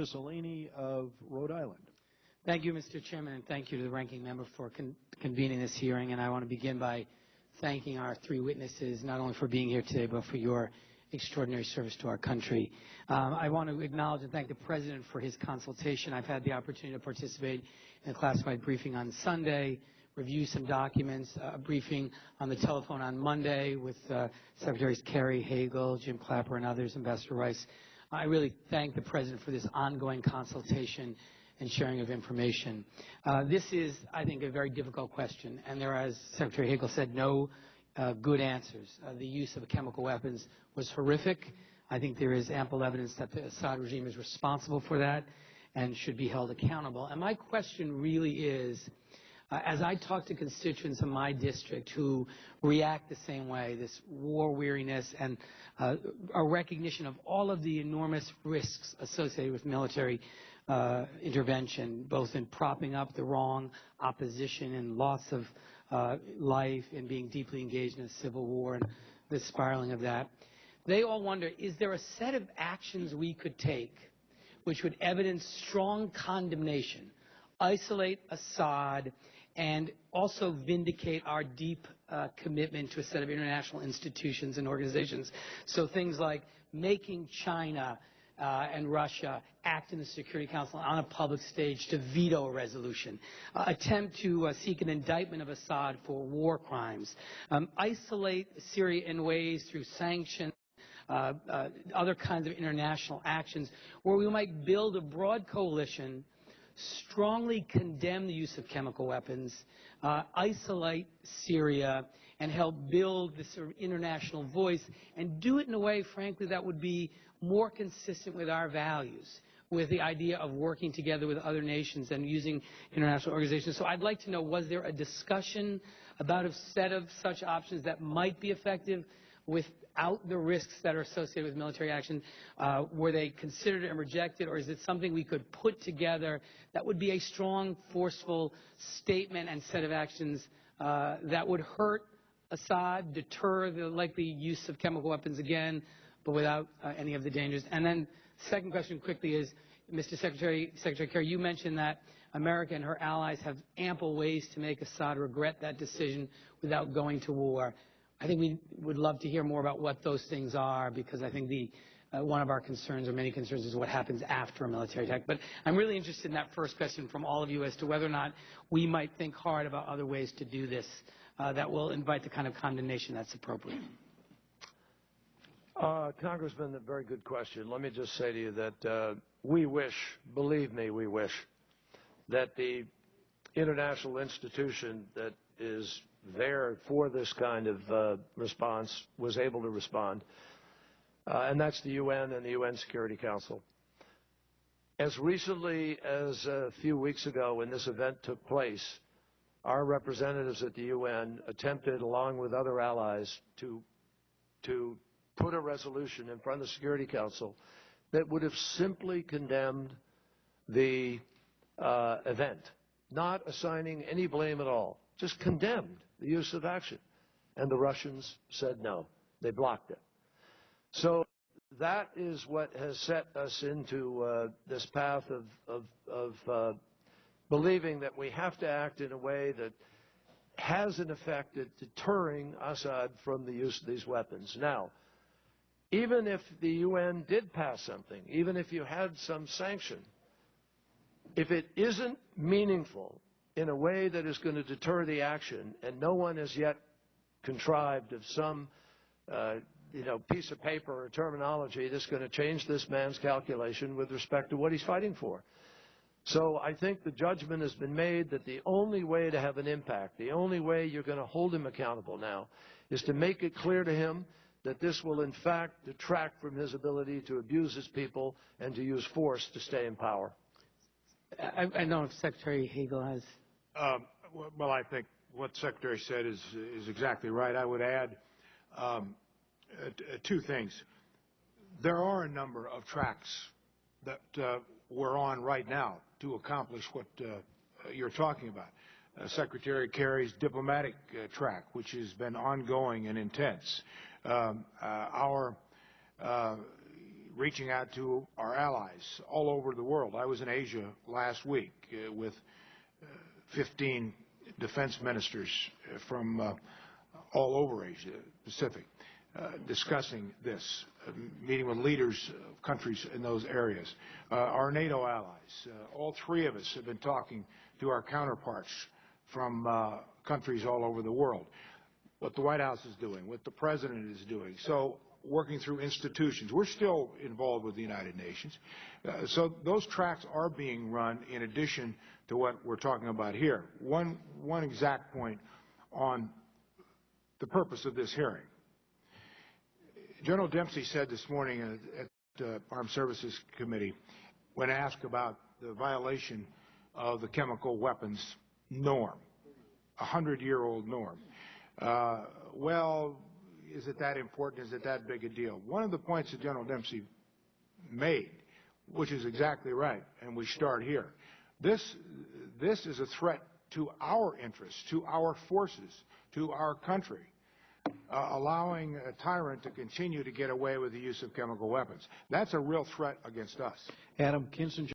Cicilline of Rhode Island. Thank you, Mr. Chairman, and thank you to the ranking member for convening this hearing. And I want to begin by thanking our three witnesses, not only for being here today, but for your extraordinary service to our country. I want to acknowledge and thank the President for his consultation. I've had the opportunity to participate in a classified briefing on Sunday, review some documents, a briefing on the telephone on Monday with Secretaries Kerry, Hagel, Jim Clapper, and others, Ambassador Rice. I really thank the President for this ongoing consultation and sharing of information. This is, I think, a very difficult question, and there, as Secretary Hagel said, no good answers. The use of chemical weapons was horrific. I think there is ample evidence that the Assad regime is responsible for that and should be held accountable. And my question really is, as I talk to constituents in my district who react the same way, this war weariness and a recognition of all of the enormous risks associated with military intervention, both in propping up the wrong opposition and loss of life and being deeply engaged in a civil war and the spiraling of that, they all wonder, is there a set of actions we could take which would evidence strong condemnation, isolate Assad, and also vindicate our deep commitment to a set of international institutions and organizations. So things like making China and Russia act in the Security Council on a public stage to veto a resolution, attempt to seek an indictment of Assad for war crimes, isolate Syria in ways through sanctions, other kinds of international actions where we might build a broad coalition, strongly condemn the use of chemical weapons, isolate Syria, and help build this sort of international voice, and do it in a way, frankly, that would be more consistent with our values, with the idea of working together with other nations and using international organizations. So I'd like to know, was there a discussion about a set of such options that might be effective without the risks that are associated with military action? Were they considered and rejected, or is it something we could put together that would be a strong, forceful statement and set of actions that would hurt Assad, deter the likely use of chemical weapons again, but without any of the dangers? And then second question quickly is, Mr. Secretary Kerry, you mentioned that America and her allies have ample ways to make Assad regret that decision without going to war. I think we would love to hear more about what those things are, because I think one of our concerns, or many concerns, is what happens after a military attack. But I'm really interested in that first question from all of you as to whether or not we might think hard about other ways to do this that will invite the kind of condemnation that's appropriate. Congressman, a very good question. Let me just say to you that we wish, believe me, we wish that the international institution that is there for this kind of response was able to respond, and that's the UN and the UN Security Council. As recently as a few weeks ago, when this event took place, our representatives at the UN attempted, along with other allies, to put a resolution in front of the Security Council that would have simply condemned the event, not assigning any blame at all, just condemned the use of action. And the Russians said no. They blocked it. So that is what has set us into this path of believing that we have to act in a way that has an effect at deterring Assad from the use of these weapons. Now, even if the UN did pass something, even if you had some sanction, if it isn't meaningful in a way that is going to deter the action, and no one has yet contrived of some piece of paper or terminology that's going to change this man's calculation with respect to what he's fighting for. So I think the judgment has been made that the only way to have an impact, the only way you're going to hold him accountable now, is to make it clear to him that this will in fact detract from his ability to abuse his people and to use force to stay in power. I don't know if Secretary Hagel has. Well, I think what the Secretary said is exactly right. I would add two things. There are a number of tracks that we're on right now to accomplish what you're talking about. Secretary Kerry's diplomatic track, which has been ongoing and intense. Our reaching out to our allies all over the world. I was in Asia last week with 15 defense ministers from all over Asia Pacific, discussing this, meeting with leaders of countries in those areas. Our NATO allies, all three of us have been talking to our counterparts from countries all over the world. What the White House is doing, what the President is doing. So working through institutions. We're still involved with the United Nations. So those tracks are being run in addition to what we're talking about here. One exact point on the purpose of this hearing. General Dempsey said this morning at the Armed Services Committee, when asked about the violation of the chemical weapons norm, a 100-year-old norm. Well, is it that important? Is it that big a deal? One of the points that General Dempsey made, which is exactly right, and we start here, this is a threat to our interests, to our forces, to our country, allowing a tyrant to continue to get away with the use of chemical weapons. That's a real threat against us. Adam Kinzinger.